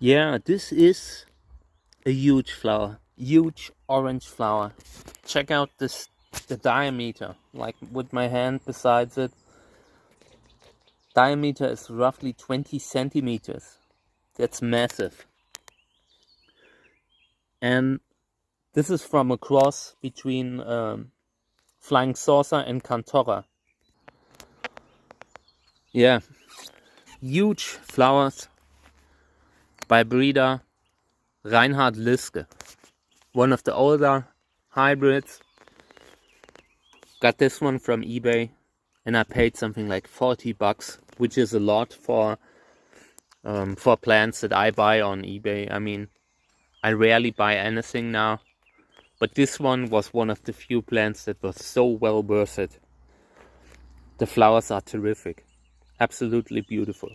Yeah, this is a huge flower, huge orange flower. Check out the diameter, like with my hand besides it. Diameter is roughly 20 centimeters. That's massive. And this is from a cross between Flying Saucer and Cantora. Yeah, huge flowers by breeder Reinhard Liske. One of the older hybrids. Got this one from eBay and I paid something like 40 bucks, which is a lot for plants that I buy on eBay. I mean, I rarely buy anything now, but this one was one of the few plants that was so well worth it. The flowers are terrific, absolutely beautiful.